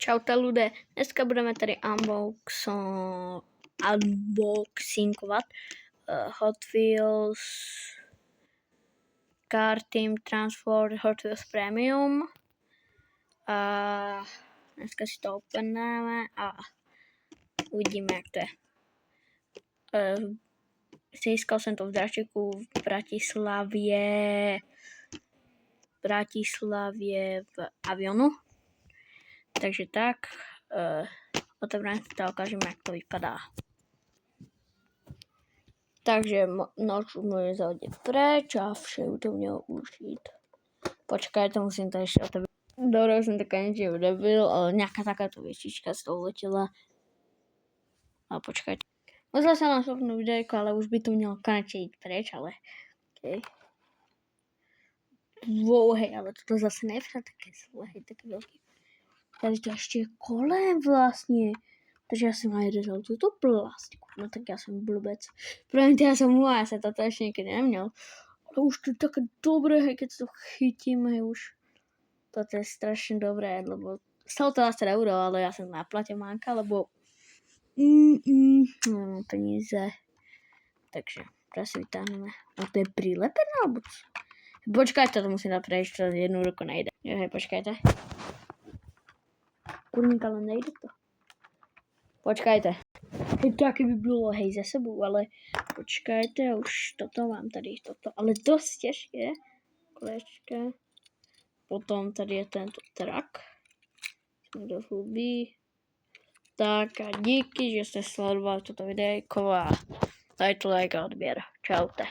Čaute ľudia, dneska budeme tady unboxingovat Hot Wheels Car Team Transport Hot Wheels Premium. A dneska si to openeme a uvidíme, jak to je. Získal jsem to v Dračeku v Bratislavě v Avionu. Takže tak, otevřeme to a ukážeme, jak to vypadá. Takže nož můžu zahodit preč a vše to mělo užít. Počkajte, musím to ještě otevřít. Dobro, jsem to konečně udebil, ale nějaká takáto věčička z toho letěla. A počkajte. Musel jsem nastoupnout videjko, ale už by to mělo konečně jít preč, ale okay. Dlouhej, ale toto zase nevšak také dlouhej, taky velký. Tady to ještě je kolem vlastně. Takže já jsem najedl tuto plastiku. No tak já jsem blbec. Promiňte, já jsem mluvá, já jsem toto ještě nikdy neměl. Ale už to je také dobré, hej, keď to chytím, hej, už. Toto je strašně dobré, lebo stalo to 20 €, ale já jsem na platě mánka, lebo no, peníze. Takže teraz si vytáhneme. A to je prilepené, alebo co? Počkajte, to musím dát prejsť, to jednu ruku nejde. Jo, hej, počkajte. Kurník, ale nejde to. Počkajte. Hej, taky by bylo, hej, ze sebou, ale počkajte, už toto mám tady, toto, ale dost těžké. Kolečka. Potom tady je tento trak. Kdo zlubí. Tak a díky, že jste sledovali toto videjko a dajte like a odběr. Čaute.